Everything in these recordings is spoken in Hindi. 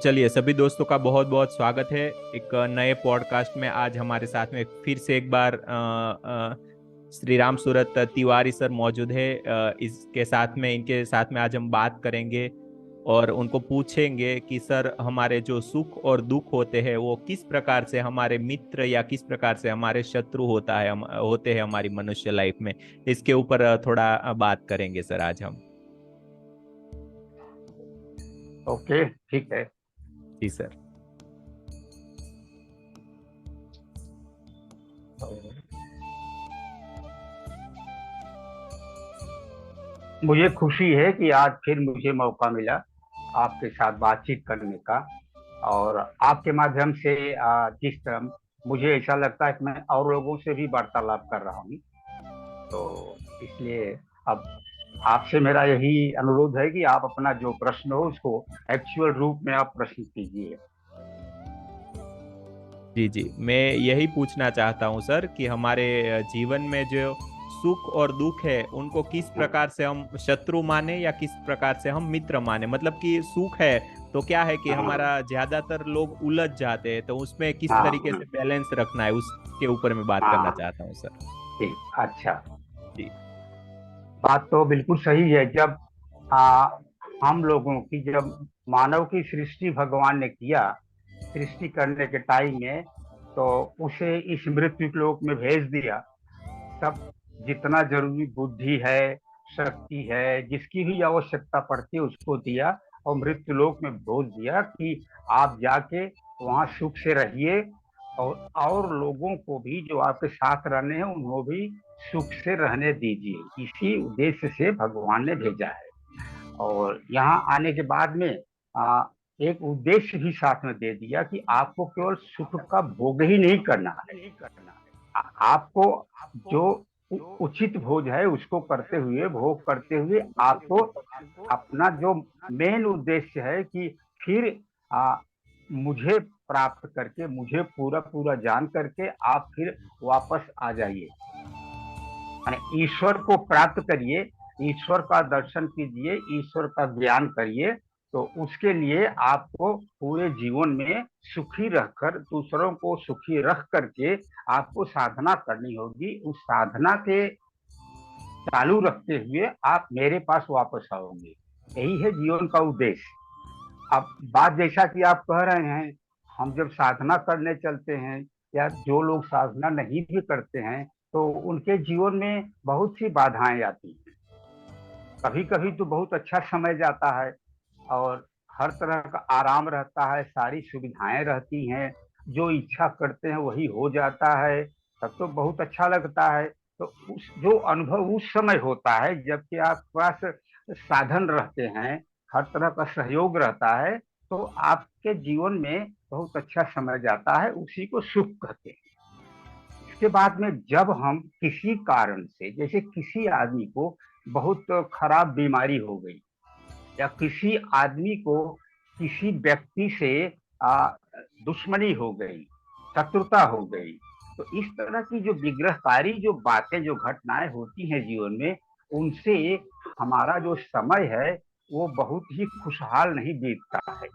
चलिए सभी दोस्तों का बहुत बहुत स्वागत है एक नए पॉडकास्ट में। आज हमारे साथ में फिर से एक बार श्री राम सूरत तिवारी सर मौजूद है। इसके साथ में इनके साथ में आज हम बात करेंगे और उनको पूछेंगे कि सर हमारे जो सुख और दुख होते हैं वो किस प्रकार से हमारे मित्र या किस प्रकार से हमारे शत्रु होते हैं हमारी मनुष्य लाइफ में। इसके ऊपर थोड़ा बात करेंगे सर आज हम। ओके, ठीक है। जी सर। मुझे खुशी है कि आज फिर मुझे मौका मिला आपके साथ बातचीत करने का। और आपके माध्यम से जिस तरह मुझे ऐसा लगता है कि मैं और लोगों से भी वार्तालाप कर रहा हूँ, तो इसलिए अब आपसे मेरा यही अनुरोध है कि आप अपना जो प्रश्न हो उसको एक्चुअल रूप में आप प्रश्न कीजिए। जी जी, मैं यही पूछना चाहता हूँ सर कि हमारे जीवन में जो सुख और दुख है उनको किस हाँ, प्रकार से हम शत्रु माने या किस प्रकार से हम मित्र माने। मतलब कि सुख है तो क्या है कि हाँ, हमारा ज्यादातर लोग उलझ जाते हैं, तो उसमें किस हाँ, तरीके से बैलेंस रखना है उसके ऊपर मैं बात करना हाँ, चाहता हूँ सर। ठीक, अच्छा। जी बात तो बिल्कुल सही है। जब आ, हम लोगों की जब मानव की सृष्टि भगवान ने किया, सृष्टि करने के टाइम में, तो उसे इस मृत्यु लोक में भेज दिया। सब जितना जरूरी बुद्धि है, शक्ति है, जिसकी भी आवश्यकता पड़ती है उसको दिया और मृत्यु लोक में भेज दिया कि आप जाके वहां सुख से रहिए। और लोगों को भी जो आपके साथ रहने हैं उनको भी सुख से रहने दीजिए। इसी उद्देश्य से भगवान ने भेजा है। और यहाँ आने के बाद में आ, एक उद्देश्य भी साथ में दे दिया कि आपको केवल सुख का भोग ही नहीं करना है। आपको जो उचित भोज है उसको करते हुए, भोग करते हुए, आपको अपना जो मेन उद्देश्य है कि फिर आ, मुझे प्राप्त करके, मुझे पूरा पूरा जान करके आप फिर वापस आ जाइए, माने ईश्वर को प्राप्त करिए, ईश्वर का दर्शन कीजिए, ईश्वर का ज्ञान करिए। तो उसके लिए आपको पूरे जीवन में सुखी रहकर, दूसरों को सुखी रख करके आपको साधना करनी होगी। उस साधना के चालू रखते हुए आप मेरे पास वापस आओगे। यही है जीवन का उद्देश्य। अब बात जैसा कि आप कह रहे हैं, हम जब साधना करने चलते हैं या जो लोग साधना नहीं भी करते हैं, तो उनके जीवन में बहुत सी बाधाएं आती हैं। कभी कभी तो बहुत अच्छा समय जाता है और हर तरह का आराम रहता है, सारी सुविधाएं रहती हैं, जो इच्छा करते हैं वही हो जाता है, तब तो बहुत अच्छा लगता है। तो उस जो अनुभव उस समय होता है जबकि आपके पास साधन रहते हैं, हर तरह का सहयोग रहता है, तो आपके जीवन में बहुत अच्छा समय जाता है, उसी को सुख कहते हैं। इसके बाद में जब हम किसी कारण से, जैसे किसी आदमी को बहुत खराब बीमारी हो गई, या किसी आदमी को किसी व्यक्ति से आ, दुश्मनी हो गई, शत्रुता हो गई, तो इस तरह की जो विग्रहकारी जो बातें, जो घटनाएं होती हैं जीवन में, उनसे हमारा जो समय है वो बहुत ही खुशहाल नहीं बीतता है।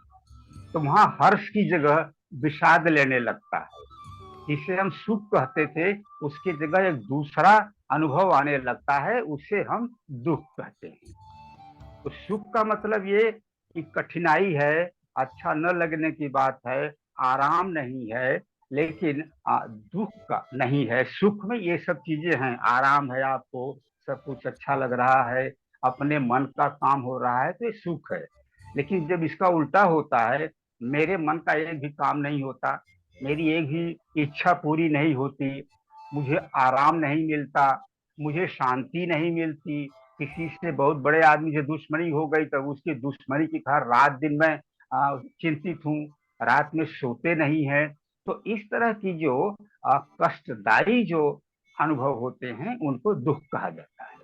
तो वहां हर्ष की जगह विषाद लेने लगता है। जिसे हम सुख कहते थे उसकी जगह एक दूसरा अनुभव आने लगता है, उसे हम दुख कहते हैं। तो सुख का मतलब ये कि कठिनाई है, अच्छा न लगने की बात है, आराम नहीं है, लेकिन दुख का नहीं है। सुख में ये सब चीजें हैं, आराम है, आपको सब कुछ अच्छा लग रहा है, अपने मन का काम हो रहा है, तो ये सुख है। लेकिन जब इसका उल्टा होता है, मेरे मन का एक भी काम नहीं होता, मेरी एक भी इच्छा पूरी नहीं होती, मुझे आराम नहीं मिलता, मुझे शांति नहीं मिलती, किसी से बहुत बड़े आदमी से दुश्मनी हो गई तब उसकी दुश्मनी की कारण रात दिन मैं चिंतित हूँ, रात में सोते नहीं है। तो इस तरह की जो कष्टदायी जो अनुभव होते हैं उनको दुख कहा जाता है।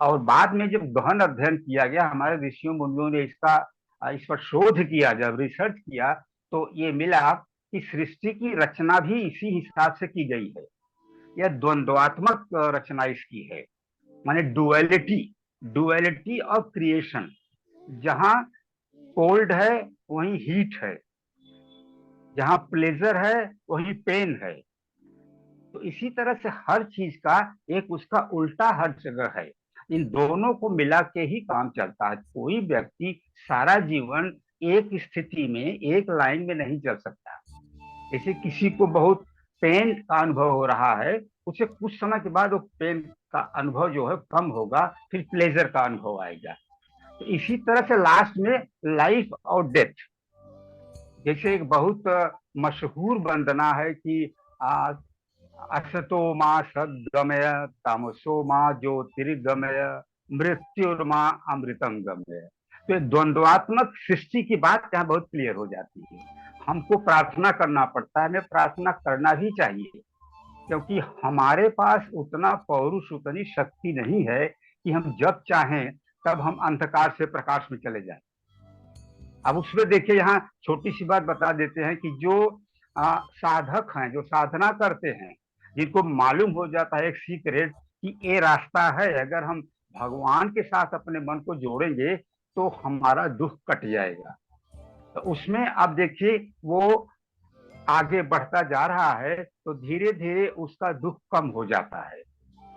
और बाद में जब गहन अध्ययन किया गया, हमारे ऋषियों मुनियों ने इसका इस पर शोध किया, जब रिसर्च किया, तो ये मिला कि सृष्टि की रचना भी इसी हिसाब से की गई है। यह द्वंद्वात्मक रचना इसकी है, माने डुअलिटी, डुअलिटी ऑफ क्रिएशन। जहां कोल्ड है वहीं हीट है, जहाँ प्लेजर है वहीं पेन है। तो इसी तरह से हर चीज का एक उसका उल्टा हर जगह है। इन दोनों को मिला के ही काम चलता है। कोई व्यक्ति सारा जीवन एक स्थिति में एक लाइन में नहीं चल सकता। जैसे किसी को बहुत पेन का अनुभव हो रहा है, उसे कुछ समय के बाद वो पेन का अनुभव जो है कम होगा, फिर प्लेजर का अनुभव आएगा। तो इसी तरह से लास्ट में लाइफ और डेथ, जैसे एक बहुत मशहूर वंदना है कि आ, असतो माँ सद्गमय, तमसो माँ ज्योतिर्गमय, मृत्युर्मा अमृतम गमय। तो ये द्वंद्वात्मक सृष्टि की बात यहाँ बहुत क्लियर हो जाती है। हमको प्रार्थना करना पड़ता है, हमें प्रार्थना करना भी चाहिए, क्योंकि हमारे पास उतना पौरुष, उतनी शक्ति नहीं है कि हम जब चाहें तब हम अंधकार से प्रकाश में चले जाएं। अब उसमें देखिए, यहाँ छोटी सी बात बता देते हैं कि जो साधक हैं, जो साधना करते हैं, जिनको मालूम हो जाता है एक सीक्रेट कि ये रास्ता है, अगर हम भगवान के साथ अपने मन को जोड़ेंगे तो हमारा दुख कट जाएगा। तो उसमें अब देखिए वो आगे बढ़ता जा रहा है तो धीरे धीरे उसका दुख कम हो जाता है।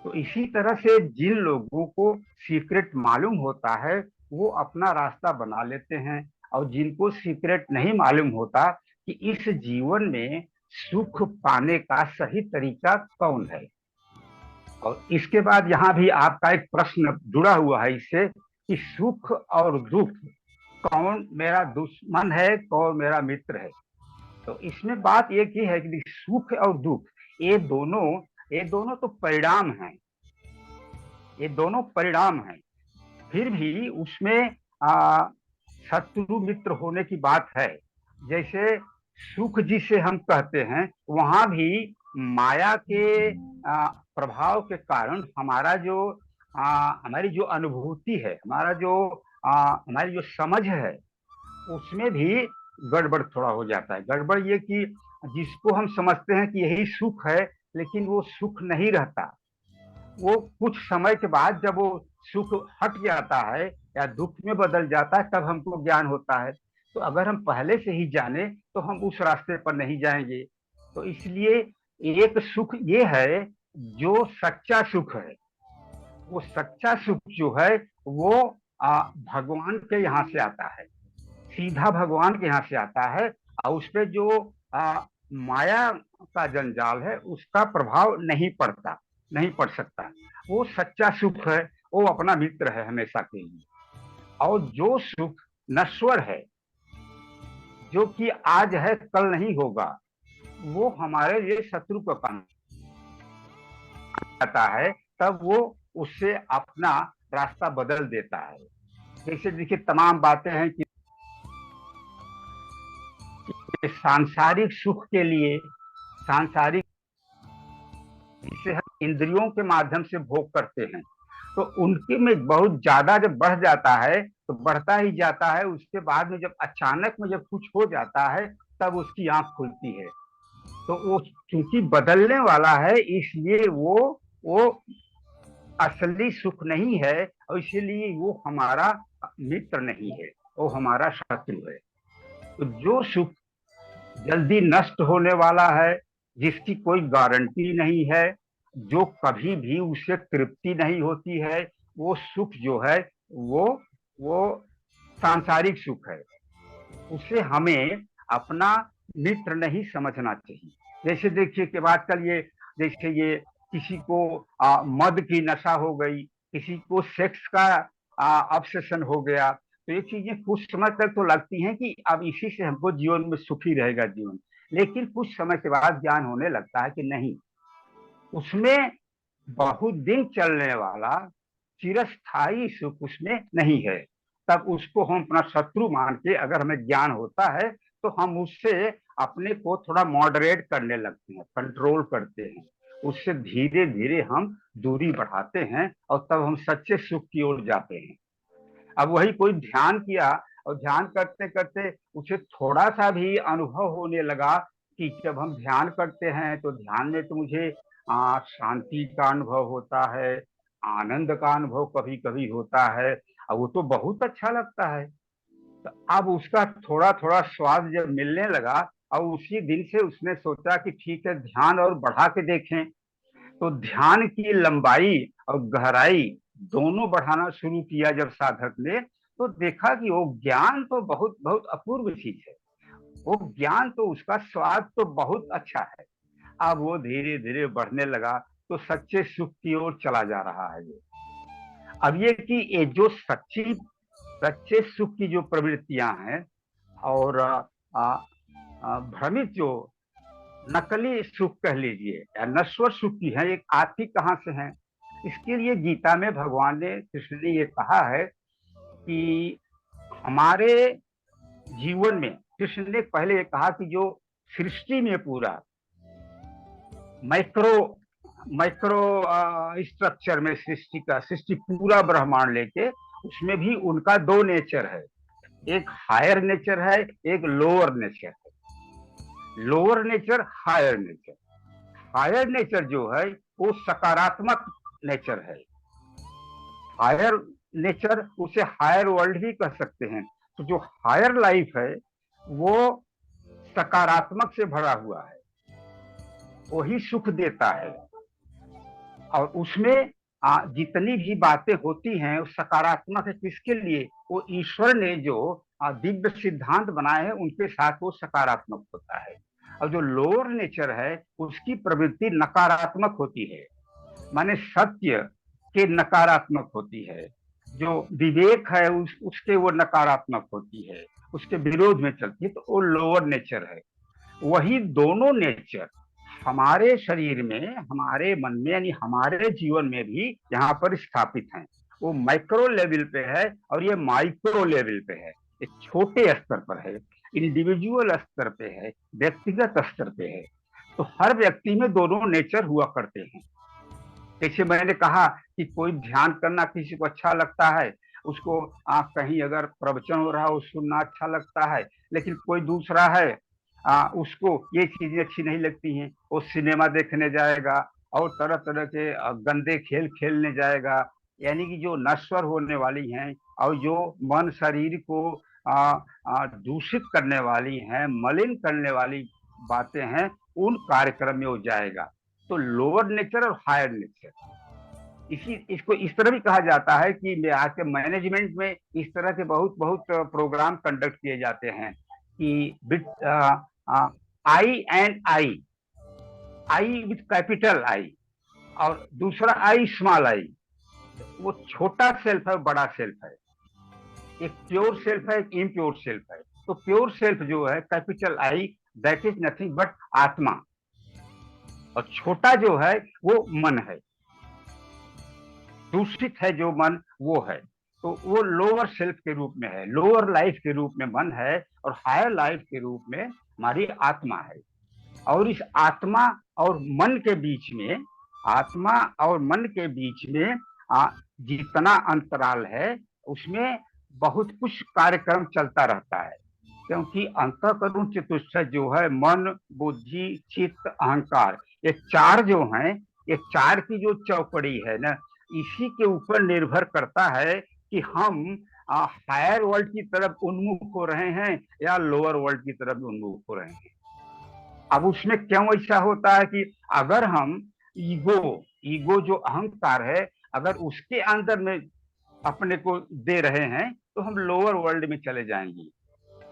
तो इसी तरह से जिन लोगों को सीक्रेट मालूम होता है वो अपना रास्ता बना लेते हैं, और जिनको सीक्रेट नहीं मालूम होता कि इस जीवन में सुख पाने का सही तरीका कौन है। और इसके बाद यहाँ भी आपका एक प्रश्न जुड़ा हुआ है इससे कि सुख और दुख, कौन मेरा दुश्मन है कौन मेरा मित्र है। तो इसमें बात एक ही है कि सुख और दुख, ये दोनों ये दोनों तो परिणाम हैं, ये दोनों परिणाम हैं। फिर भी उसमें शत्रु मित्र होने की बात है। जैसे सुख जिसे हम कहते हैं, वहां भी माया के प्रभाव के कारण हमारा जो हमारी जो अनुभूति है, हमारा जो हमारी जो समझ है, उसमें भी गड़बड़ थोड़ा हो जाता है। गड़बड़ ये कि जिसको हम समझते हैं कि यही सुख है, लेकिन वो सुख नहीं रहता। वो कुछ समय के बाद जब वो सुख हट जाता है या दुख में बदल जाता है, तब हमको ज्ञान होता है। तो अगर हम पहले से ही जाने तो हम उस रास्ते पर नहीं जाएंगे। तो इसलिए एक सुख ये है जो सच्चा सुख है। वो सच्चा सुख जो है वो भगवान के यहाँ से आता है, सीधा भगवान के यहाँ से आता है। और उस पर जो माया का जंजाल है उसका प्रभाव नहीं पड़ता, नहीं पड़ सकता। वो सच्चा सुख है, वो अपना मित्र है हमेशा के लिए। और जो सुख नश्वर है, जो कि आज है कल नहीं होगा, वो हमारे लिए शत्रु का काम आता है। तब वो उससे अपना रास्ता बदल देता है। जैसे देखिए तमाम बातें हैं कि सांसारिक सुख के लिए, सांसारिक जिसे हम इंद्रियों के माध्यम से भोग करते हैं, तो उनके में बहुत ज्यादा जब बढ़ जाता है तो बढ़ता ही जाता है। उसके बाद में जब अचानक में जब कुछ हो जाता है तब उसकी आंख खुलती है। तो वो चूंकि बदलने वाला है, इसलिए वो असली सुख नहीं है, और इसीलिए वो हमारा मित्र नहीं है, वो हमारा शत्रु है। तो जो सुख जल्दी नष्ट होने वाला है, जिसकी कोई गारंटी नहीं है, जो कभी भी उसे तृप्ति नहीं होती है, वो सुख जो है वो वो सांसारिक सुख है। उसे हमें अपना मित्र नहीं समझना चाहिए। जैसे देखिए कि आजकल ये, जैसे ये किसी को मद की नशा हो गई, किसी को सेक्स का ऑब्सेशन हो गया, तो ये चीजें कुछ समय तक तो लगती हैं कि अब इसी से हमको जीवन में सुखी रहेगा जीवन। लेकिन कुछ समय के बाद ज्ञान होने लगता है कि नहीं, उसमें बहुत दिन चलने वाला चिरस्थायी सुख उसमें नहीं है। तब उसको हम अपना शत्रु मान के, अगर हमें ज्ञान होता है तो हम उससे अपने को थोड़ा मॉडरेट करने लगते हैं, कंट्रोल करते हैं। उससे धीरे धीरे हम दूरी बढ़ाते हैं और तब हम सच्चे सुख की ओर जाते हैं। अब वही कोई ध्यान किया और ध्यान करते करते उसे थोड़ा सा भी अनुभव होने लगा कि जब हम ध्यान करते हैं तो ध्यान में तो मुझे शांति का अनुभव होता है, आनंद का अनुभव कभी कभी होता है, और वो तो बहुत अच्छा लगता है। तो अब उसका थोड़ा थोड़ा स्वाद जब मिलने लगा, और उसी दिन से उसने सोचा कि ठीक है, ध्यान और बढ़ा के देखें। तो ध्यान की लंबाई और गहराई दोनों बढ़ाना शुरू किया जब साधक ने, तो देखा कि वो ज्ञान तो बहुत बहुत अपूर्व चीज है। वो ज्ञान तो, उसका स्वाद तो बहुत अच्छा है। अब वो धीरे धीरे बढ़ने लगा, तो सच्चे सुख की ओर चला जा रहा है ये। अब ये जो सच्चे सुख की जो प्रवृत्तियां हैं, और भ्रमित जो नकली सुख कह लीजिए या नश्वर सुख की है, एक आती कहाँ से है। इसके लिए गीता में भगवान ने, कृष्ण ने ये कहा है कि हमारे जीवन में, कृष्ण ने पहले ये कहा कि जो सृष्टि में पूरा माइक्रो माइक्रो स्ट्रक्चर में सृष्टि पूरा ब्रह्मांड लेके, उसमें भी उनका दो नेचर है। एक हायर नेचर है, एक लोअर नेचर है। Lower nature, higher nature. Higher nature जो है वो सकारात्मक नेचर है। हायर नेचर, उसे हायर वर्ल्ड भी कह सकते हैं। तो जो हायर लाइफ है वो सकारात्मक से भरा हुआ है, वही सुख देता है। और उसमें जितनी भी बातें होती हैं वो सकारात्मक है। किसके लिए? वो ईश्वर ने जो दिव्य सिद्धांत बनाए हैं उनके साथ वो सकारात्मक होता है। और जो लोअर नेचर है उसकी प्रवृत्ति नकारात्मक होती है, माने सत्य के नकारात्मक होती है। जो विवेक है उसके वो नकारात्मक होती है, उसके विरोध में चलती है, तो वो लोअर नेचर है। वही दोनों नेचर हमारे शरीर में, हमारे मन में, यानी हमारे जीवन में भी यहाँ पर स्थापित हैं। वो माइक्रो लेवल पे है और ये माइक्रो लेवल पे है, ये छोटे स्तर पर है, इंडिविजुअल स्तर पे है, व्यक्तिगत स्तर पे है। तो हर व्यक्ति में दोनों नेचर हुआ करते हैं। जैसे मैंने कहा कि कोई ध्यान करना किसी को अच्छा लगता है, उसको कहीं अगर प्रवचन हो रहा है वो सुनना अच्छा लगता है। लेकिन कोई दूसरा है, उसको ये चीजें अच्छी नहीं लगती हैं, वो सिनेमा देखने जाएगा और तरह तरह के गंदे खेल खेलने जाएगा। यानी कि जो नश्वर होने वाली हैं और जो मन शरीर को दूषित करने वाली हैं, मलिन करने वाली बातें हैं, उन कार्यक्रम में वो जाएगा। तो लोअर नेचर और हायर नेचर, इसको इस तरह भी कहा जाता है कि आज के मैनेजमेंट में इस तरह के बहुत बहुत प्रोग्राम कंडक्ट किए जाते हैं कि I and I, I with capital I, और दूसरा आई स्मॉल आई। वो छोटा सेल्फ है, बड़ा सेल्फ है, एक प्योर सेल्फ है, एक इम्प्योर सेल्फ है। तो प्योर सेल्फ जो है capital I, that is nothing but आत्मा। और छोटा जो है वो मन है, दूषित है जो मन, वो है। तो वो लोअर सेल्फ के रूप में है, लोअर लाइफ के रूप में मन है, और हायर लाइफ के रूप में हमारी आत्मा है। और इस आत्मा और मन के बीच में, आत्मा और मन के बीच में जितना अंतराल है उसमें बहुत कुछ कार्यक्रम चलता रहता है। क्योंकि अंतःकरण चतुष्टय जो है, मन, बुद्धि, चित्त, अहंकार, ये चार जो हैं, ये चार की जो चौकड़ी है ना, इसी के ऊपर निर्भर करता है कि हम हायर वर्ल्ड की तरफ उन्मुख हो रहे हैं या लोअर वर्ल्ड की तरफ उन्मुख हो रहे हैं। अब उसमें क्यों ऐसा होता है कि अगर हम ईगो ईगो जो अहंकार है, अगर उसके अंदर में अपने को दे रहे हैं तो हम लोअर वर्ल्ड में चले जाएंगे।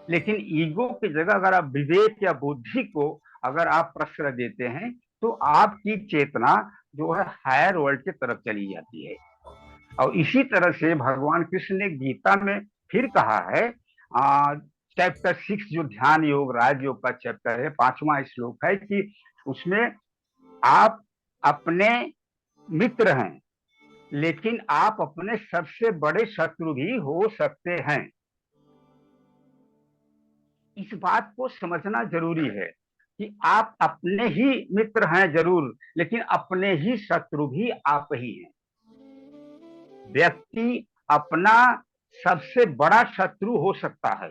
लेकिन ईगो की जगह अगर आप विवेक या बुद्धि को अगर आप प्रश्रय देते हैं तो आपकी चेतना जो है हायर वर्ल्ड की तरफ चली जाती है। और इसी तरह से भगवान कृष्ण ने गीता में फिर कहा है, चैप्टर 6 जो ध्यान योग राजयोग का चैप्टर है, 5वां श्लोक है, कि उसमें आप अपने मित्र हैं लेकिन आप अपने सबसे बड़े शत्रु भी हो सकते हैं। इस बात को समझना जरूरी है कि आप अपने ही मित्र हैं जरूर, लेकिन अपने ही शत्रु भी आप ही हैं। व्यक्ति अपना सबसे बड़ा शत्रु हो सकता है,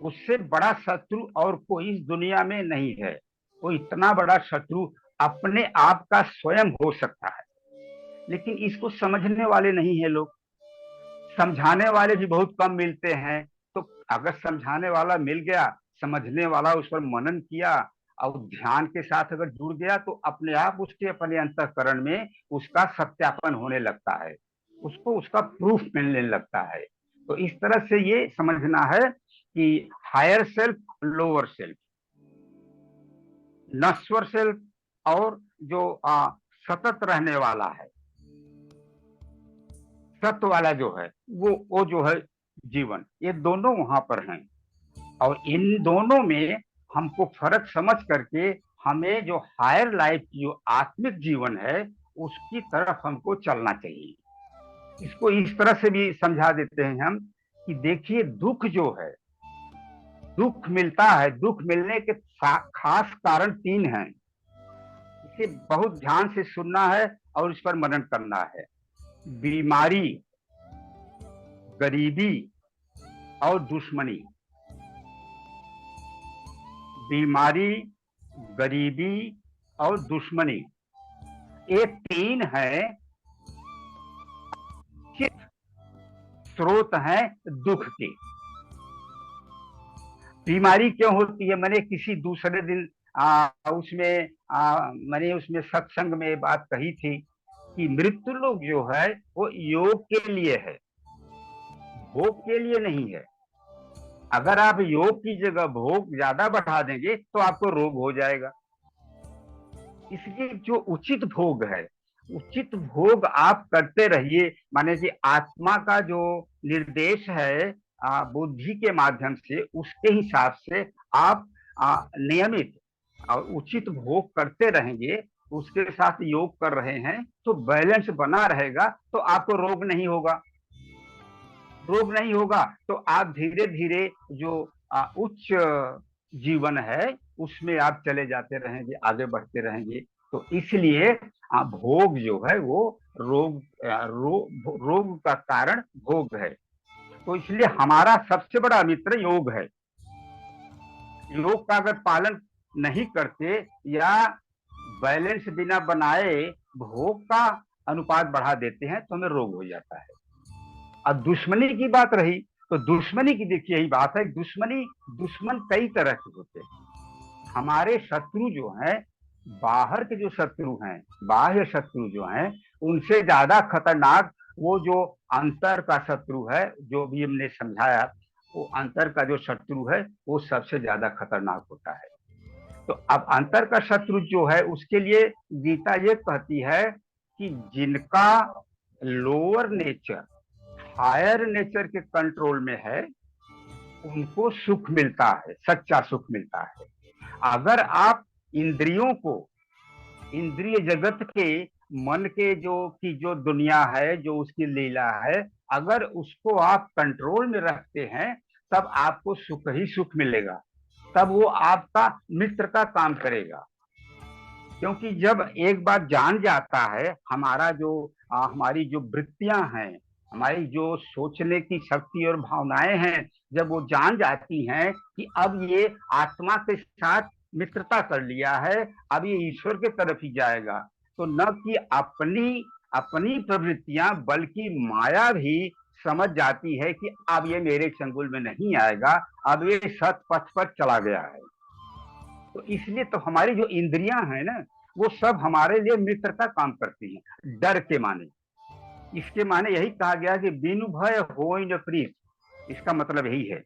उससे बड़ा शत्रु और कोई इस दुनिया में नहीं है। वो इतना बड़ा शत्रु अपने आप का स्वयं हो सकता है, लेकिन इसको समझने वाले नहीं है लोग, समझाने वाले भी बहुत कम मिलते हैं। तो अगर समझाने वाला मिल गया, समझने वाला उस पर मनन किया और ध्यान के साथ अगर जुड़ गया, तो अपने आप उसके अपने अंतःकरण में उसका सत्यापन होने लगता है, उसको उसका प्रूफ मिलने लगता है। तो इस तरह से ये समझना है कि हायर सेल्फ, लोअर सेल्फ, नश्वर सेल्फ और जो सतत रहने वाला है, सत्य वाला जो है, वो जो है जीवन, ये दोनों वहां पर हैं। और इन दोनों में हमको फर्क समझ करके हमें जो हायर लाइफ की जो आत्मिक जीवन है उसकी तरफ हमको चलना चाहिए। इसको इस तरह से भी समझा देते हैं हम कि देखिए, दुख जो है, दुख मिलता है, दुख मिलने के खास कारण तीन हैं। इसे बहुत ध्यान से सुनना है और इस पर मनन करना है। बीमारी, गरीबी और दुश्मनी। बीमारी, गरीबी और दुश्मनी, ये तीन है स्रोत हैं दुख के। बीमारी क्यों होती है? मैंने किसी दूसरे दिन उसमें मैंने उसमें सत्संग में बात कही थी कि मृत्यु लोग जो है वो योग के लिए है, भोग के लिए नहीं है। अगर आप योग की जगह भोग ज्यादा बढ़ा देंगे तो आपको रोग हो जाएगा। इसलिए जो उचित भोग है, उचित भोग आप करते रहिए। माने कि आत्मा का जो निर्देश है बुद्धि के माध्यम से, उसके हिसाब से आप नियमित और उचित भोग करते रहेंगे, उसके साथ योग कर रहे हैं, तो बैलेंस बना रहेगा, तो आपको रोग नहीं होगा। रोग नहीं होगा तो आप धीरे धीरे जो उच्च जीवन है उसमें आप चले जाते रहेंगे, आगे बढ़ते रहेंगे। तो इसलिए भोग जो है वो रोग का कारण भोग है। तो इसलिए हमारा सबसे बड़ा मित्र योग है। योग का अगर पालन नहीं करते या बैलेंस बिना बनाए भोग का अनुपात बढ़ा देते हैं तो हमें रोग हो जाता है। अब दुश्मनी की बात रही, तो दुश्मनी की देखिए यही बात है। दुश्मन कई तरह के होते हैं। हमारे शत्रु जो हैं, बाहर के जो शत्रु हैं, बाह्य शत्रु जो हैं, उनसे ज्यादा खतरनाक वो जो अंतर का शत्रु है, जो भी हमने समझाया, वो अंतर का जो शत्रु है वो सबसे ज्यादा खतरनाक होता है। तो अब अंतर का शत्रु जो है उसके लिए गीता ये कहती है कि जिनका लोअर नेचर हायर नेचर के कंट्रोल में है, उनको सुख मिलता है, सच्चा सुख मिलता है। अगर आप इंद्रियों को, इंद्रिय जगत के, मन के जो दुनिया है, जो उसकी लीला है, अगर उसको आप कंट्रोल में रखते हैं, तब आपको सुख ही सुख मिलेगा, तब वो आपका मित्र का काम करेगा। क्योंकि जब एक बार जान जाता है हमारा जो हमारी जो वृत्तियां हैं, हमारी जो सोचने की शक्ति और भावनाएं हैं, जब वो जान जाती हैं कि अब ये आत्मा के साथ मित्रता कर लिया है, अब ये ईश्वर के तरफ ही जाएगा, तो न कि अपनी अपनी प्रवृत्तियां बल्कि माया भी समझ जाती है कि अब ये मेरे चंगुल में नहीं आएगा, अब ये सत पथ पर चला गया है। तो इसलिए तो हमारी जो इंद्रियां हैं ना, वो सब हमारे लिए मित्र का काम करती हैं, डर के माने। इसके माने यही कहा गया कि बिनु भय होय न प्रीत। इसका मतलब यही है,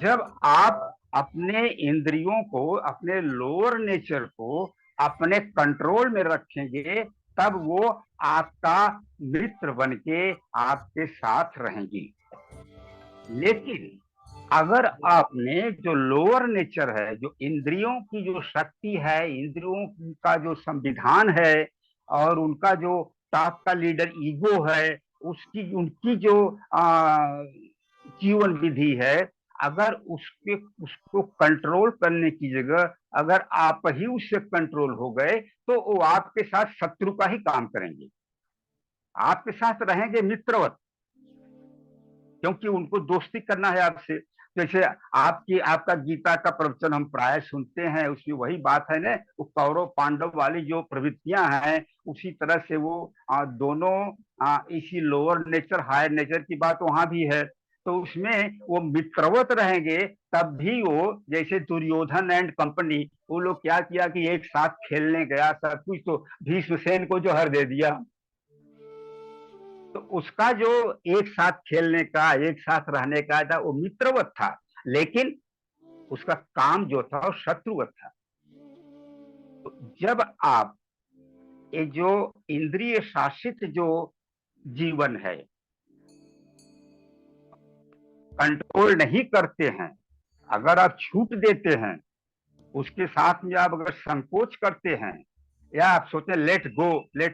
जब आप अपने इंद्रियों को, अपने लोअर नेचर को अपने कंट्रोल में रखेंगे, तब वो आपका मित्र बन के आपके साथ रहेंगी। लेकिन अगर आपने जो लोअर नेचर है, जो इंद्रियों की जो शक्ति है, इंद्रियों का जो संविधान है और उनका जो टॉप का लीडर ईगो है, उसकी उनकी जो जीवन विधि है, अगर उसको कंट्रोल करने की जगह अगर आप ही उससे कंट्रोल हो गए, तो वो आपके साथ शत्रु का ही काम करेंगे, आपके साथ रहेंगे मित्रवत, क्योंकि उनको दोस्ती करना है आपसे। जैसे आपका गीता का प्रवचन हम प्राय सुनते हैं, उसमें वही बात है ना, वो कौरव पांडव वाली जो प्रवृत्तियां हैं, उसी तरह से वो दोनों इसी लोअर नेचर हायर नेचर की बात वहां भी है। तो उसमें वो मित्रवत रहेंगे, तब भी वो, जैसे दुर्योधन एंड कंपनी, वो लोग क्या किया कि एक साथ खेलने गया सब कुछ, तो भीष्मसेन को जौहर दे दिया। तो उसका जो एक साथ खेलने का, एक साथ रहने का था, वो मित्रवत था, लेकिन उसका काम जो था वो शत्रुवत था। तो जब आप ये जो इंद्रिय शासित जो जीवन है, कंट्रोल नहीं करते हैं, अगर आप छूट देते हैं, उसके साथ में आप अगर संकोच करते हैं, या आप सोचते लेट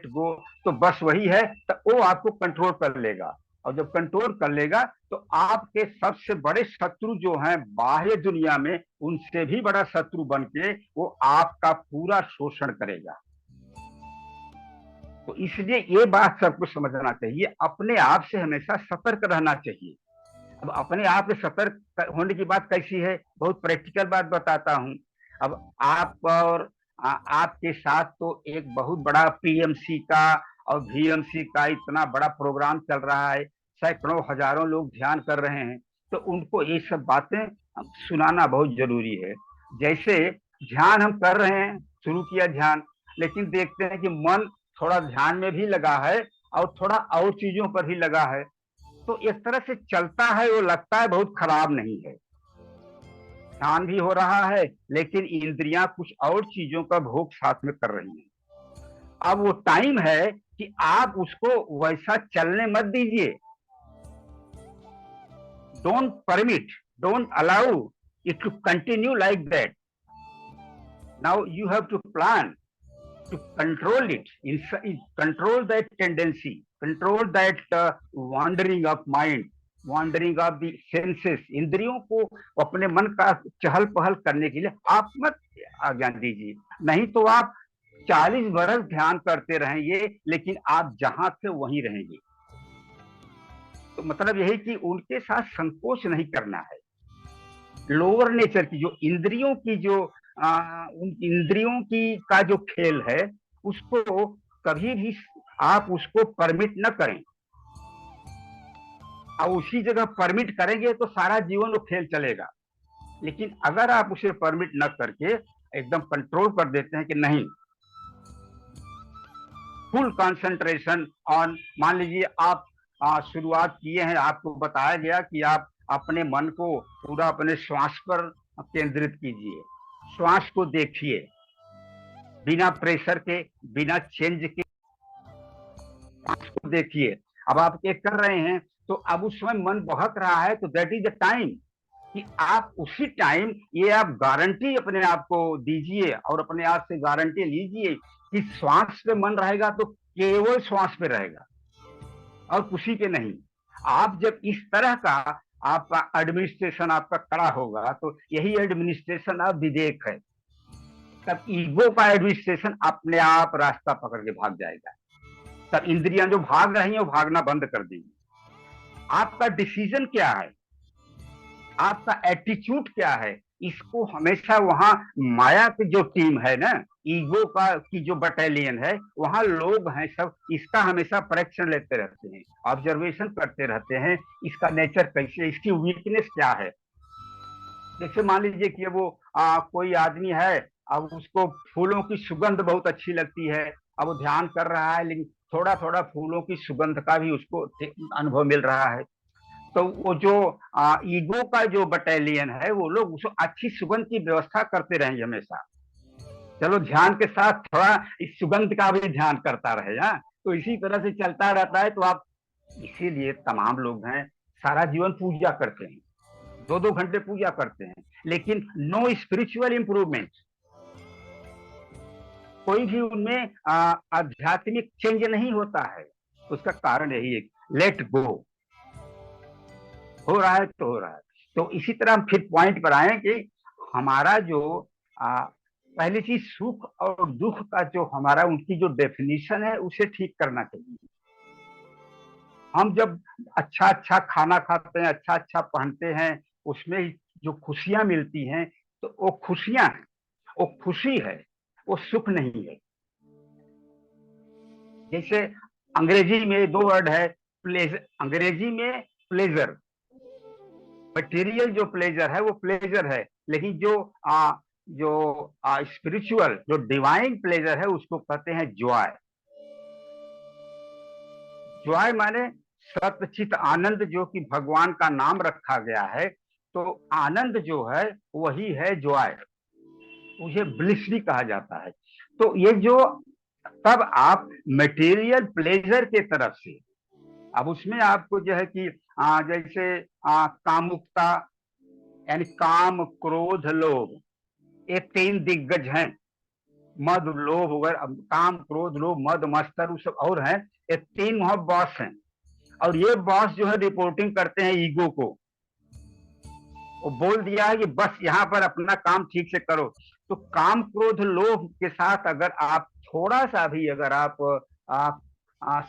गो, तो बस वही है, तो वो आपको कंट्रोल कर लेगा। और जब कंट्रोल कर लेगा तो आपके सबसे बड़े शत्रु जो हैं बाह्य दुनिया में, उनसे भी बड़ा शत्रु बन के वो आपका पूरा शोषण करेगा। तो इसलिए ये बात सबको समझना चाहिए, अपने आप से हमेशा सतर्क रहना चाहिए। अब अपने आप से सतर्क होने की बात कैसी है, बहुत प्रैक्टिकल बात बताता हूँ। अब आप और आपके साथ तो एक बहुत बड़ा पीएमसी का और वीएमसी का इतना बड़ा प्रोग्राम चल रहा है, सैकड़ों हजारों लोग ध्यान कर रहे हैं, तो उनको ये सब बातें सुनाना बहुत जरूरी है। जैसे ध्यान हम कर रहे हैं, शुरू किया ध्यान, लेकिन देखते हैं कि मन थोड़ा ध्यान में भी लगा है और थोड़ा और चीजों पर भी लगा है, तो इस तरह से चलता है, वो लगता है बहुत खराब नहीं है, ध्यान भी हो रहा है, लेकिन इंद्रियां कुछ और चीजों का भोग साथ में कर रही हैं। अब वो टाइम है कि आप उसको वैसा चलने मत दीजिए। Don't permit, don't allow it to continue like that. Now you have to plan to control it, control that tendency, control that wandering of mind, wandering of the senses, इंद्रियों को अपने मन का चहल पहल करने के लिए आप मत आज्ञा दीजिए। नहीं तो आप 40 बरस ध्यान करते रहेंगे, लेकिन आप जहां थे वहीं रहेंगे। तो मतलब यही कि उनके साथ संकोच नहीं करना है। लोअर नेचर की जो इंद्रियों की जो उन इंद्रियों की का जो खेल है, उसको कभी भी आप उसको परमिट न करें। और उसी जगह परमिट करेंगे तो सारा जीवन वो खेल चलेगा। लेकिन अगर आप उसे परमिट न करके एकदम कंट्रोल कर देते हैं कि नहीं, फुल कंसंट्रेशन ऑन, मान लीजिए आप शुरुआत किए हैं, आपको बताया गया कि आप अपने मन को पूरा अपने श्वास पर केंद्रित कीजिए, श्वास को देखिए, बिना प्रेशर के, बिना चेंज के श्वास को देखिए। अब आप ये कर रहे हैं, तो अब उस समय मन बहक रहा है, तो दैट इज द टाइम कि आप उसी टाइम ये आप गारंटी अपने आप को दीजिए और अपने आप से गारंटी लीजिए कि श्वास पे मन रहेगा तो केवल श्वास पे रहेगा और किसी पे नहीं। आप जब इस तरह का आपका एडमिनिस्ट्रेशन आपका कड़ा होगा, तो यही एडमिनिस्ट्रेशन ऑफ विवेक है। तब ईगो का एडमिनिस्ट्रेशन अपने आप रास्ता पकड़ के भाग जाएगा। तब इंद्रियां जो भाग रही हैं वो भागना बंद कर देंगी। आपका डिसीजन क्या है, आपका एटीट्यूड क्या है, इसको हमेशा वहां माया की जो टीम है ना, ईगो का की जो बटालियन है, वहां लोग हैं सब, इसका हमेशा परीक्षण लेते रहते हैं, ऑब्जर्वेशन करते रहते हैं, इसका नेचर कैसे, इसकी वीकनेस क्या है। जैसे मान लीजिए कि वो कोई आदमी है, अब उसको फूलों की सुगंध बहुत अच्छी लगती है, अब वो ध्यान कर रहा है, लेकिन थोड़ा थोड़ा फूलों की सुगंध का भी उसको अनुभव मिल रहा है। तो वो जो ईगो का जो बटालियन है, वो लोग उसको अच्छी सुगंध की व्यवस्था करते रहेंगे हमेशा। चलो ध्यान के साथ थोड़ा इस सुगंध का भी ध्यान करता रहे। तो इसी तरह से चलता रहता है। तो आप, इसीलिए तमाम लोग हैं सारा जीवन पूजा करते हैं, 2-2 घंटे पूजा करते हैं, लेकिन नो स्पिरिचुअल इंप्रूवमेंट, कोई भी उनमें आध्यात्मिक चेंज नहीं होता है। उसका कारण यही है, लेट गो, हो रहा है तो हो रहा है। तो इसी तरह हम फिर पॉइंट पर आए कि हमारा जो पहली चीज सुख और दुख का जो हमारा उनकी जो डेफिनेशन है, उसे ठीक करना चाहिए। हम जब अच्छा अच्छा खाना खाते हैं, अच्छा अच्छा पहनते हैं, उसमें जो खुशियां मिलती हैं, तो वो खुशियां हैं, वो खुशी है, वो सुख नहीं है। जैसे अंग्रेजी में 2 वर्ड है, प्लेजर, अंग्रेजी में प्लेजर, मटेरियल जो प्लेजर है वो प्लेजर है, लेकिन जो स्पिरिचुअल जो डिवाइन प्लेजर है उसको कहते हैं जॉय। जॉय माने सतचित आनंद, जो कि भगवान का नाम रखा गया है। तो आनंद जो है वही है जॉय, उसे ब्लिस भी कहा जाता है। तो ये जो तब आप मटेरियल प्लेजर के तरफ से, अब उसमें आपको जो है कि जैसे कामुकता यानी काम क्रोध लोभ, ये तीन दिग्गज हैं। मद लोभ वगैरह, काम क्रोध लोभ मद मत्सर सब और हैं, ये तीन वहां बॉस हैं। और ये बॉस जो है रिपोर्टिंग करते हैं ईगो को। वो बोल दिया है कि बस यहाँ पर अपना काम ठीक से करो। तो काम क्रोध लोभ के साथ अगर आप थोड़ा सा भी अगर आप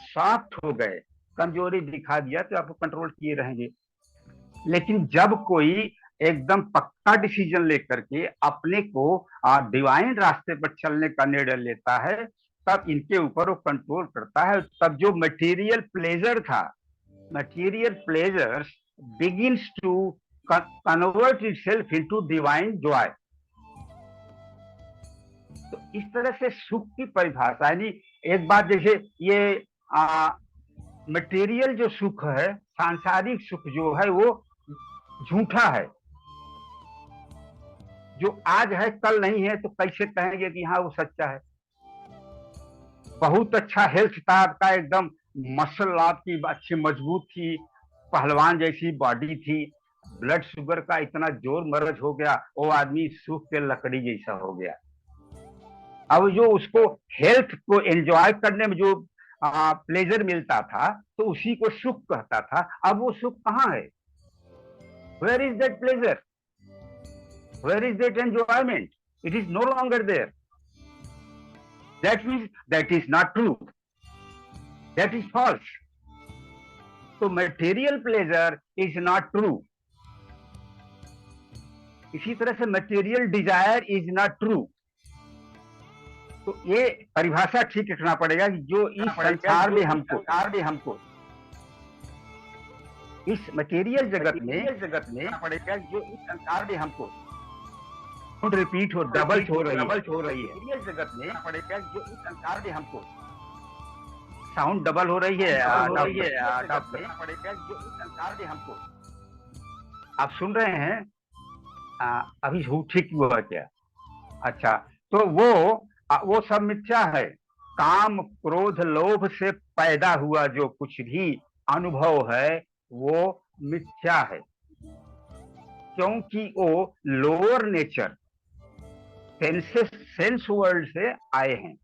सॉफ्ट हो गए, कमजोरी दिखा दिया, तो आपको कंट्रोल किए रहेंगे। लेकिन जब कोई एकदम पक्का डिसीजन लेकर के अपने को डिवाइन रास्ते पर चलने का निर्णय लेता है, तब इनके ऊपर वो कंट्रोल करता है। तब जो मटेरियल प्लेजर था, material pleasure begins to convert itself into divine joy. तो इस तरह से सुख की परिभाषा, यानी एक बात, जैसे ये मटेरियल जो सुख है, सांसारिक सुख जो है वो झूठा है। जो आज है कल नहीं है, तो कैसे कहेंगे कि हाँ वो सच्चा है। बहुत अच्छा हेल्थ था आपका, एकदम मसल आपकी अच्छी मजबूत थी, पहलवान जैसी बॉडी थी, ब्लड शुगर का इतना जोर मरज हो गया, वो आदमी सूख के लकड़ी जैसा हो गया। अब जो उसको हेल्थ को एंजॉय करने में जो प्लेजर मिलता था, तो उसी को सुख कहता था। अब वो सुख कहाँ है? Where is that pleasure? Where is that enjoyment? It is no longer there. That means that is not true, that is false. तो material pleasure is not true. इसी तरह से material desire is not true. तो ये परिभाषा ठीक रखना पड़ेगा कि जो इस संसार में हमको इस मटेरियल जगत में पड़ेगा, जो इस संसार में हमको रिपीट हो डबल हो रही है। मटेरियल जगत में पड़ेगा, जो इस संसार में हमको साउंड डबल हो रही है। पड़ेगा, जो इस संसार में हमको, आप सुन रहे हैं? अभी ठीक हुआ क्या? अच्छा, तो वो सब मिथ्या है। काम क्रोध लोभ से पैदा हुआ जो कुछ भी अनुभव है वो मिथ्या है, क्योंकि वो लोअर नेचर सेंस वर्ल्ड से आए हैं।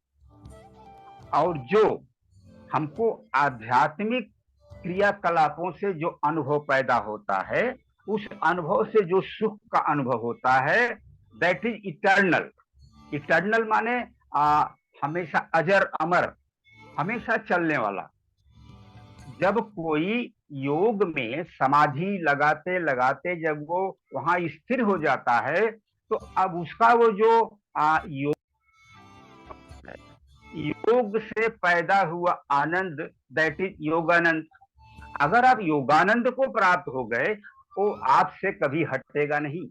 और जो हमको आध्यात्मिक क्रियाकलापों से जो अनुभव पैदा होता है, उस अनुभव से जो सुख का अनुभव होता है, दैट इज इटर्नल। इटर्नल माने हमेशा अजर अमर, हमेशा चलने वाला। जब कोई योग में समाधि लगाते लगाते जब वो वहां स्थिर हो जाता है, तो अब उसका वो जो योग से पैदा हुआ आनंद, दैट इज योगानंद। अगर आप योगानंद को प्राप्त हो गए, वो आपसे कभी हटेगा नहीं,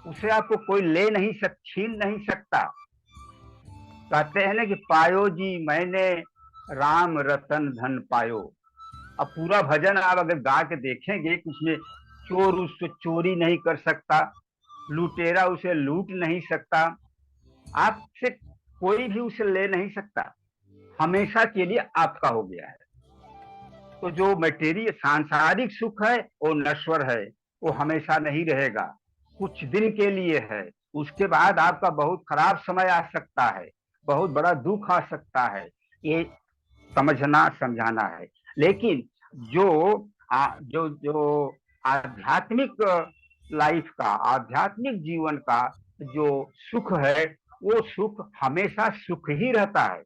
उसे आपको कोई ले नहीं छीन नहीं सकता। कहते हैं ना कि पायो जी मैंने राम रतन धन पायो। अब पूरा भजन आप अगर गा के देखेंगे, उसमें चोर उससे चोरी नहीं कर सकता, लुटेरा उसे लूट नहीं सकता, आपसे कोई भी उसे ले नहीं सकता, हमेशा के लिए आपका हो गया है। तो जो मटेरियल सांसारिक सुख है वो नश्वर है, वो हमेशा नहीं रहेगा, कुछ दिन के लिए है। उसके बाद आपका बहुत खराब समय आ सकता है, बहुत बड़ा दुख आ सकता है, ये समझना समझाना है। लेकिन जो आध्यात्मिक लाइफ का, आध्यात्मिक जीवन का जो सुख है, वो सुख हमेशा सुख ही रहता है।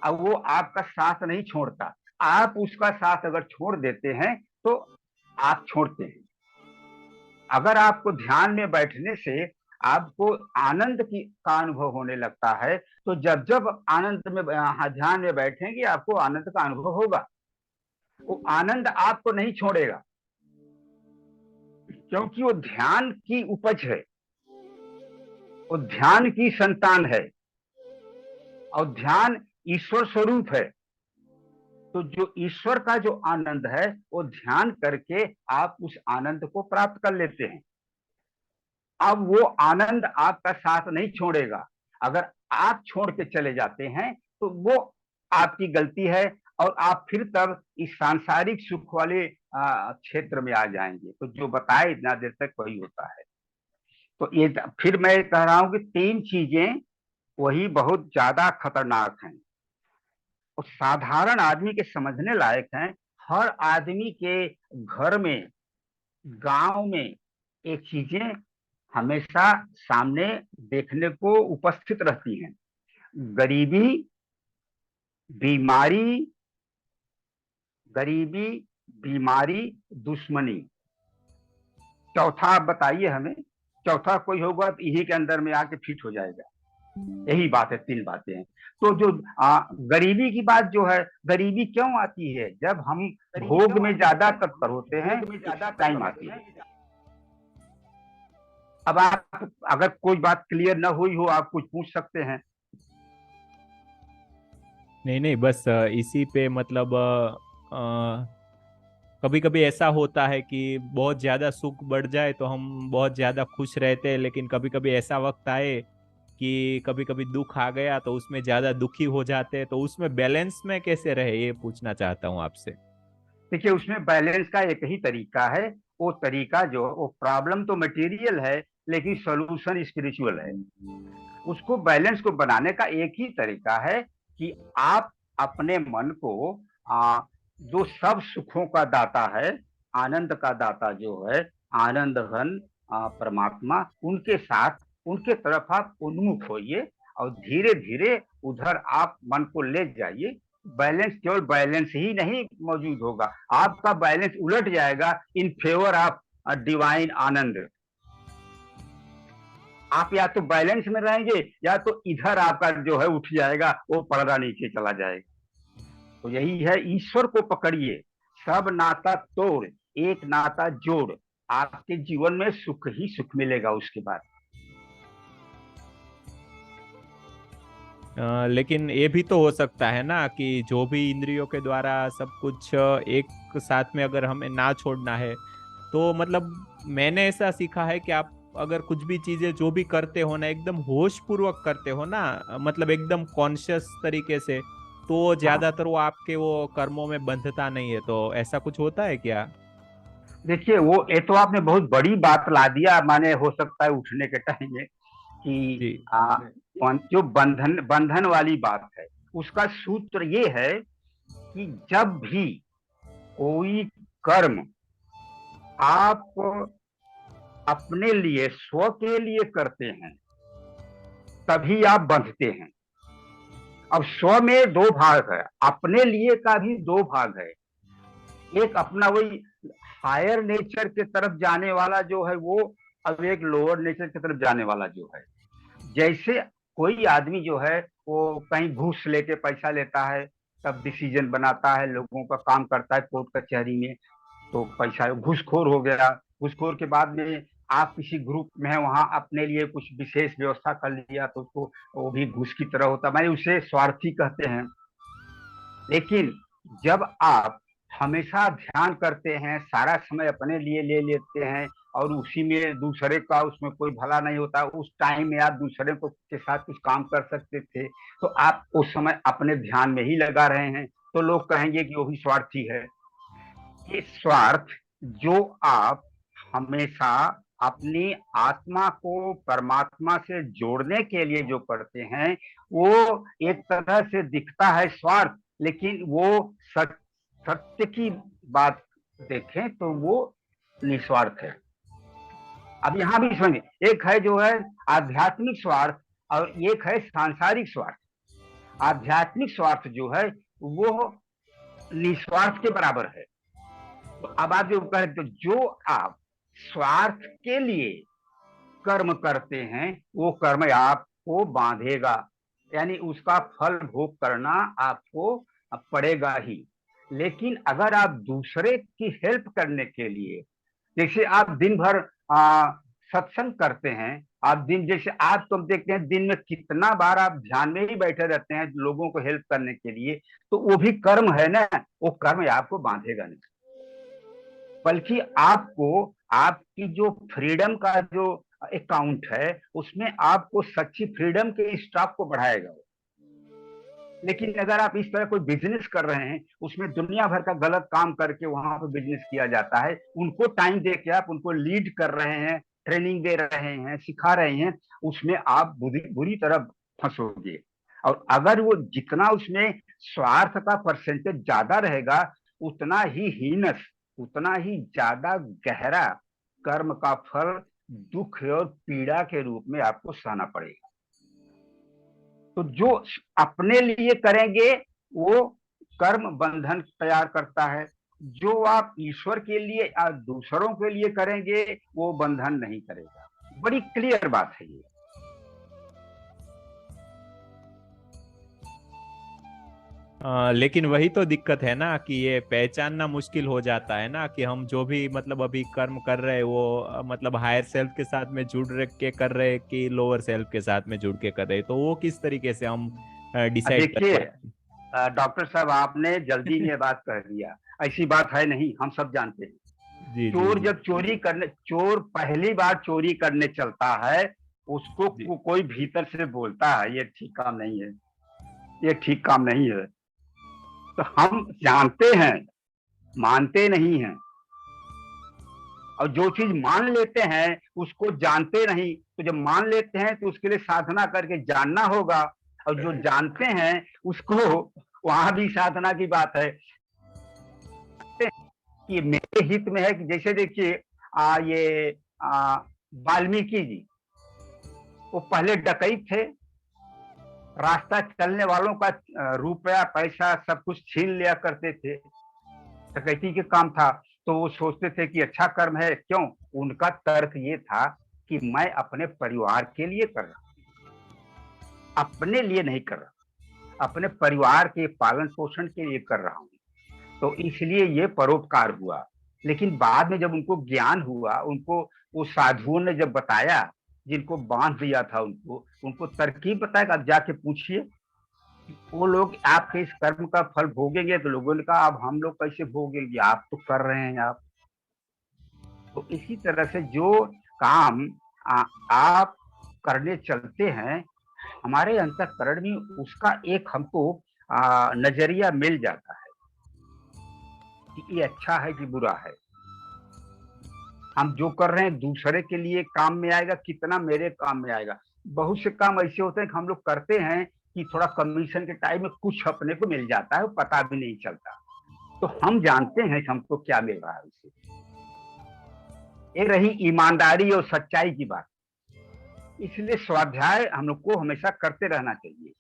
अब वो आपका साथ नहीं छोड़ता। आप उसका साथ अगर छोड़ देते हैं तो आप छोड़ते हैं। अगर आपको ध्यान में बैठने से आपको आनंद का अनुभव होने लगता है, तो जब जब आनंद में ध्यान में बैठेंगे आपको आनंद का अनुभव होगा। वो आनंद आपको नहीं छोड़ेगा, क्योंकि वो ध्यान की उपज है, वो ध्यान की संतान है, और ध्यान ईश्वर स्वरूप है। तो जो ईश्वर का जो आनंद है वो ध्यान करके आप उस आनंद को प्राप्त कर लेते हैं। अब वो आनंद आपका साथ नहीं छोड़ेगा। अगर आप छोड़ के चले जाते हैं तो वो आपकी गलती है, और आप फिर तब इस सांसारिक सुख वाले क्षेत्र में आ जाएंगे। तो जो बताए इतना देर तक वही होता है। तो ये फिर मैं कह रहा हूं कि तीन चीजें वही बहुत ज्यादा खतरनाक हैं और साधारण आदमी के समझने लायक हैं। हर आदमी के घर में, गांव में ये चीजें हमेशा सामने देखने को उपस्थित रहती हैं। गरीबी, बीमारी, गरीबी, बीमारी, दुश्मनी। चौथा आप बताइए हमें, चौथा कोई होगा तो यही के अंदर में आके फिट हो जाएगा। यही बात है, तीन बातें हैं। तो जो गरीबी की बात जो है, गरीबी क्यों आती है? जब हम भोग में ज्यादा तत्पर होते हैं उस टाइम आती है। अब आप अगर कोई बात क्लियर ना हुई हो, आप कुछ पूछ सकते हैं। नहीं नहीं, बस इसी पे मतलब कभी कभी ऐसा होता है कि बहुत ज्यादा सुख बढ़ जाए तो हम बहुत ज्यादा खुश रहते हैं, लेकिन कभी कभी ऐसा वक्त आए कि कभी कभी दुख आ गया तो उसमें ज्यादा दुखी हो जाते हैं। तो उसमें बैलेंस में कैसे रहे, ये पूछना चाहता हूँ आपसे। देखिए, उसमें बैलेंस का एक ही तरीका है। वो तरीका जो, वो प्रॉब्लम तो मटेरियल है लेकिन सॉल्यूशन स्पिरिचुअल है। उसको बैलेंस को बनाने का एक ही तरीका है कि आप अपने मन को जो सब सुखों का दाता है, आनंद का दाता जो है, आनंद घन परमात्मा, उनके साथ, उनके तरफ आप उन्मुख होइए और धीरे धीरे उधर आप मन को ले जाइए। बैलेंस, केवल बैलेंस ही नहीं मौजूद होगा, आपका बैलेंस उलट जाएगा इन फेवर ऑफ डिवाइन आनंद। आप या तो बैलेंस में रहेंगे या तो इधर आपका जो है उठ जाएगा, वो पर्दा नीचे चला जाएगा। तो यही है, ईश्वर को पकड़िए, सब नाता तोड़, एक नाता जोड़, आपके जीवन में सुख ही सुख मिलेगा उसके बाद। लेकिन ये भी तो हो सकता है ना कि जो भी इंद्रियों के द्वारा सब कुछ एक साथ में अगर हमें ना छोड़ना है, तो मतलब मैंने ऐसा सीखा है कि आप अगर कुछ भी चीजें जो भी करते हो ना, एकदम होश पूर्वक करते हो ना, मतलब एकदम कॉन्शियस तरीके से, तो हाँ, ज्यादातर वो आपके वो कर्मों में बंधता नहीं है। तो ऐसा कुछ होता है क्या? देखिए, वो ये तो आपने बहुत बड़ी बात ला दिया। माने हो सकता है उठने के टाइम में कि जी। जो बंधन बंधन वाली बात है, उसका सूत्र ये है कि जब भी कोई कर्म आप अपने लिए, स्व के लिए करते हैं, तभी आप बंधते हैं। अब स्व में दो भाग है, अपने लिए का भी दो भाग है। एक अपना वही हायर नेचर के तरफ जाने वाला जो है वो, अब एक लोअर नेचर की तरफ जाने वाला जो है। जैसे कोई आदमी जो है वो कहीं घूस लेके पैसा लेता है, तब डिसीजन बनाता है, लोगों का काम करता है कोर्ट कचहरी में, तो पैसा घूसखोर हो गया। घूसखोर के बाद में आप किसी ग्रुप में है, वहां अपने लिए कुछ विशेष व्यवस्था कर लिया, तो उसको वो भी घूस की तरह होता है, माने उसे स्वार्थी कहते हैं। लेकिन जब आप हमेशा ध्यान करते हैं, सारा समय अपने लिए ले लेते हैं और उसी में दूसरे का उसमें कोई भला नहीं होता, उस टाइम में आप दूसरे को के साथ कुछ काम कर सकते थे, तो आप उस समय अपने ध्यान में ही लगा रहे हैं, तो लोग कहेंगे कि वो भी स्वार्थी है। ये स्वार्थ जो आप हमेशा अपनी आत्मा को परमात्मा से जोड़ने के लिए जो करते हैं, वो एक तरह से दिखता है स्वार्थ, लेकिन वो सत्य की बात देखें तो वो निस्वार्थ है। अब यहां भी समझिए, एक है जो है आध्यात्मिक स्वार्थ और एक है सांसारिक स्वार्थ। आध्यात्मिक स्वार्थ जो है वो निस्वार्थ के बराबर है। तो अब आप जो कह, तो जो आप स्वार्थ के लिए कर्म करते हैं, वो कर्म आपको बांधेगा, यानी उसका फल भोग करना आपको पड़ेगा ही। लेकिन अगर आप दूसरे की हेल्प करने के लिए, जैसे आप दिन भर आ, सत्संग करते हैं, आप दिन जैसे आज तुम देखते हैं दिन में कितना बार आप ध्यान में ही बैठे रहते हैं लोगों को हेल्प करने के लिए, तो वो भी कर्म है ना। वो कर्म आपको बांधेगा नहीं, बल्कि आपको आपकी जो फ्रीडम का जो अकाउंट है उसमें आपको सच्ची फ्रीडम के स्टॉक को बढ़ाएगा। लेकिन अगर आप इस तरह कोई बिजनेस कर रहे हैं, उसमें दुनिया भर का गलत काम करके वहां पर बिजनेस किया जाता है, उनको टाइम दे के आप उनको लीड कर रहे हैं, ट्रेनिंग दे रहे हैं, सिखा रहे हैं, उसमें आप बुरी तरह फंसोगे। और अगर वो जितना उसमें स्वार्थ का परसेंटेज ज्यादा रहेगा, उतना ही हीनस, उतना ही ज्यादा गहरा कर्म का फल दुख और पीड़ा के रूप में आपको सहना पड़ेगा। तो जो अपने लिए करेंगे वो कर्म बंधन तैयार करता है, जो आप ईश्वर के लिए या दूसरों के लिए करेंगे वो बंधन नहीं करेगा। बड़ी क्लियर बात है ये। लेकिन वही तो दिक्कत है ना कि ये पहचानना मुश्किल हो जाता है ना कि हम जो भी मतलब अभी कर्म कर रहे हैं वो मतलब हायर सेल्फ के साथ में जुड़ के कर रहे हैं कि लोअर सेल्फ के साथ में जुड़ के कर रहे हैं, तो वो किस तरीके से हम डिसाइड कर देखिए पाए। डॉक्टर साहब, आपने जल्दी में बात कह दिया। ऐसी बात है नहीं, हम सब जानते हैं। जी जी चोर जी जब चोर पहली बार चोरी करने चलता है, उसको जी। कोई भीतर से बोलता है ये ठीक काम नहीं है, ये ठीक काम नहीं है। तो हम जानते हैं, मानते नहीं हैं। और जो चीज मान लेते हैं उसको जानते नहीं, तो जब मान लेते हैं तो उसके लिए साधना करके जानना होगा। और जो जानते हैं उसको, वहां भी साधना की बात है कि मेरे हित में है। कि जैसे देखिए ये वाल्मीकि जी, वो पहले डकैत थे, रास्ता चलने वालों का रुपया पैसा सब कुछ छीन लिया करते थे, डकैती के काम था। तो वो सोचते थे कि अच्छा कर्म है। क्यों? उनका तर्क ये था कि मैं अपने परिवार के लिए कर रहा हूं, अपने लिए नहीं कर रहा, अपने परिवार के पालन पोषण के लिए कर रहा हूं, तो इसलिए ये परोपकार हुआ। लेकिन बाद में जब उनको ज्ञान हुआ, उनको वो साधुओं ने जब बताया, जिनको बांध दिया था, उनको उनको तरकीब बताया, अब जाके पूछिए वो लोग आपके इस कर्म का फल भोगेंगे। तो लोगों ने कहा अब हम लोग कैसे भोगेंगे, आप तो कर रहे हैं आप। तो इसी तरह से जो काम आप करने चलते हैं, हमारे अंतःकरण में उसका एक हमको नजरिया मिल जाता है कि ये अच्छा है कि बुरा है। हम जो कर रहे हैं दूसरे के लिए काम में आएगा, कितना मेरे काम में आएगा। बहुत से काम ऐसे होते हैं कि हम लोग करते हैं कि थोड़ा कमीशन के टाइम में कुछ अपने को मिल जाता है, पता भी नहीं चलता। तो हम जानते हैं कि हमको क्या मिल रहा है उससे। ये रही ईमानदारी और सच्चाई की बात। इसलिए स्वाध्याय हम लोग को हमेशा करते रहना चाहिए।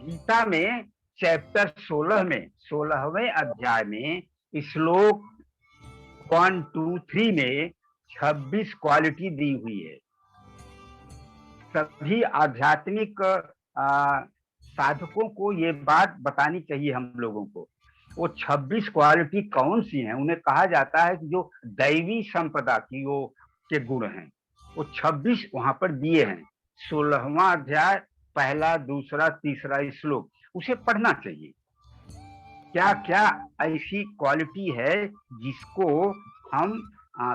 गीता में चैप्टर 16 में 16वें अध्याय में श्लोक 1, 2, 3 में 26 क्वालिटी दी हुई है। सभी आध्यात्मिक साधकों को ये बात बतानी चाहिए हम लोगों को। वो 26 क्वालिटी कौन सी हैं? उन्हें कहा जाता है कि जो दैवी संपदा की वो के गुण हैं, वो 26 वहां पर दिए हैं। 16वां अध्याय, पहला, दूसरा, तीसरा श्लोक, उसे पढ़ना चाहिए। क्या क्या ऐसी क्वालिटी है जिसको हम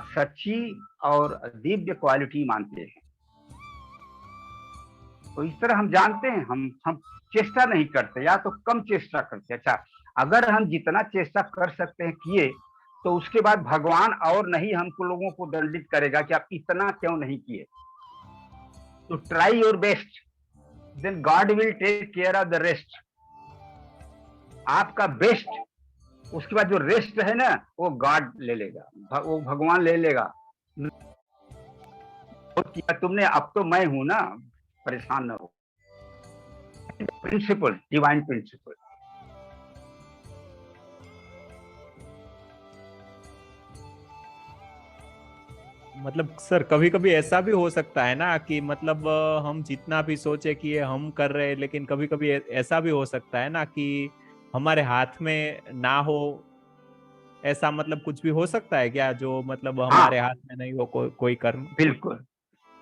सच्ची और दिव्य क्वालिटी मानते हैं। तो इस तरह हम जानते हैं, हम चेष्टा नहीं करते, या तो कम चेष्टा करते। अच्छा, अगर हम जितना चेष्टा कर सकते हैं किए, तो उसके बाद भगवान और नहीं हमको लोगों को दंडित करेगा कि आप इतना क्यों नहीं किए। तो try your best, then God will take care of the rest. आपका बेस्ट, उसके बाद जो रेस्ट है ना, वो गॉड ले लेगा, वो भगवान ले लेगा। किया तुमने, अब तो मैं हूं ना, परेशान न हो। Principle, divine principle. मतलब सर कभी कभी ऐसा भी हो सकता है ना कि मतलब हम जितना भी सोचे कि ये हम कर रहे हैं, लेकिन कभी कभी ऐसा भी हो सकता है ना कि हमारे हाथ में ना हो ऐसा मतलब कुछ भी हो सकता है क्या, जो मतलब हमारे हाँ, हाथ में नहीं हो कोई कर्म? बिल्कुल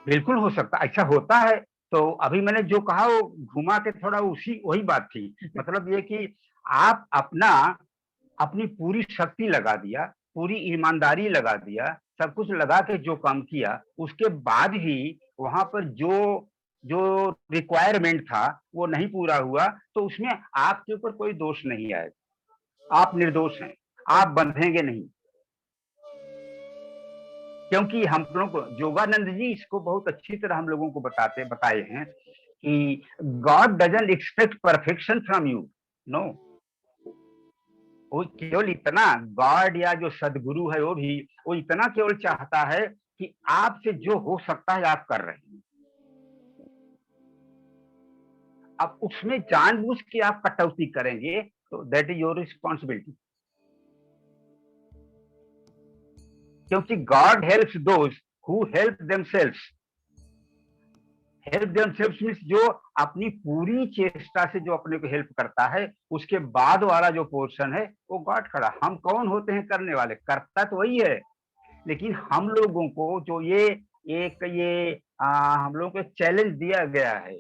बिल्कुल हो सकता, ऐसा होता है। तो अभी मैंने जो कहा वो घुमा के थोड़ा उसी वही बात थी। मतलब ये कि आप अपनी पूरी शक्ति लगा दिया, पूरी ईमानदारी लगा दिया, सब कुछ लगा के जो काम किया, उसके बाद भी वहां पर जो जो रिक्वायरमेंट था वो नहीं पूरा हुआ, तो उसमें आपके ऊपर कोई दोष नहीं आएगा। आप निर्दोष हैं, आप बंधेंगे नहीं। क्योंकि हम लोग को योगानंद जी इसको बहुत अच्छी तरह हम लोगों को बताए हैं कि God doesn't expect perfection from you. No, वो केवल इतना, गॉड या जो सदगुरु है वो इतना केवल चाहता है कि आपसे जो हो सकता है आप कर रहे हैं। अब उसमें जानबूझ के आप कटौती करेंगे तो दैट इज योर रिस्पॉन्सिबिलिटी। क्योंकि God helps those who help themselves. Help themselves means जो अपनी पूरी चेष्टा से जो अपने को हेल्प करता है, उसके बाद वाला जो पोर्शन है वो गॉड खड़ा। हम कौन होते हैं करने वाले? करता तो वही है। लेकिन हम लोगों को जो हम लोगों को चैलेंज दिया गया है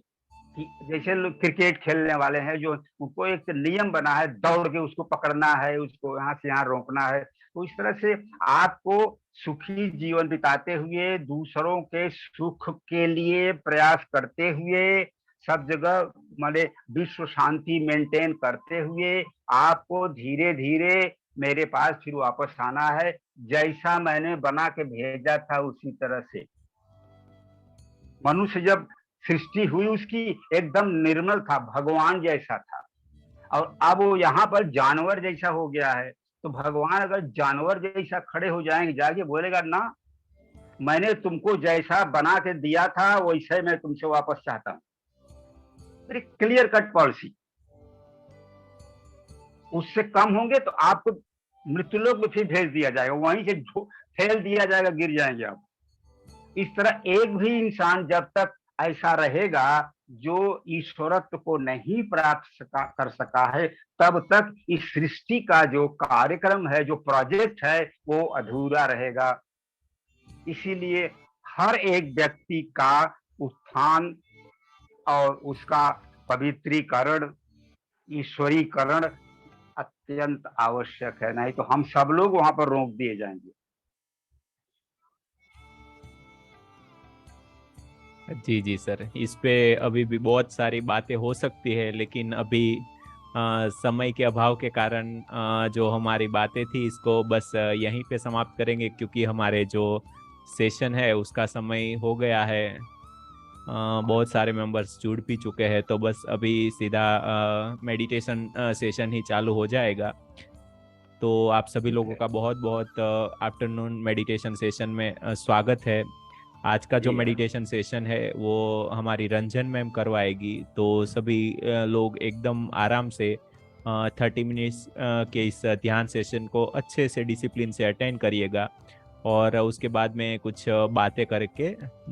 कि जैसे लोग क्रिकेट खेलने वाले हैं, जो उनको एक नियम बना है, दौड़ के उसको पकड़ना है, उसको यहाँ से यहाँ रोकना है। तो इस तरह से आपको सुखी जीवन बिताते हुए, दूसरों के सुख के लिए प्रयास करते हुए, सब जगह माने विश्व शांति मेंटेन करते हुए, आपको धीरे धीरे मेरे पास फिर वापस आना है। जैसा मैंने बना के भेजा था उसी तरह से। मनुष्य जब सृष्टि हुई उसकी एकदम निर्मल था, भगवान जैसा था, और अब वो यहाँ पर जानवर जैसा हो गया है। तो भगवान अगर जानवर जैसा खड़े हो जाएंगे, जाके बोलेगा ना, मैंने तुमको जैसा बना के दिया था वैसे मैं तुमसे वापस चाहता हूँ। मेरी क्लियर कट पॉलिसी। उससे कम होंगे तो आपको मृत्युलोक में फिर भेज दिया जाएगा, वहीं से फेल दिया जाएगा, गिर जाएंगे आप। इस तरह एक भी इंसान जब तक ऐसा रहेगा जो ईश्वरत्व को नहीं प्राप्त कर सका है, तब तक इस सृष्टि का जो कार्यक्रम है, जो प्रोजेक्ट है, वो अधूरा रहेगा। इसीलिए हर एक व्यक्ति का उत्थान और उसका पवित्रीकरण, ईश्वरीकरण अत्यंत आवश्यक है। नहीं तो हम सब लोग वहां पर रोक दिए जाएंगे। जी जी सर, इस पे अभी भी बहुत सारी बातें हो सकती है, लेकिन अभी समय के अभाव के कारण जो हमारी बातें थी इसको बस यहीं पे समाप्त करेंगे, क्योंकि हमारे जो सेशन है उसका समय हो गया है। बहुत सारे मेंबर्स जुड़ भी चुके हैं, तो बस अभी सीधा मेडिटेशन सेशन ही चालू हो जाएगा। तो आप सभी लोगों का बहुत बहुत आफ्टरनून मेडिटेशन सेशन में स्वागत है। आज का जो मेडिटेशन सेशन है वो हमारी रंजन मैम करवाएगी, तो सभी लोग एकदम आराम से 30 मिनट्स के इस ध्यान सेशन को अच्छे से डिसिप्लिन से अटेंड करिएगा, और उसके बाद में कुछ बातें करके मतलब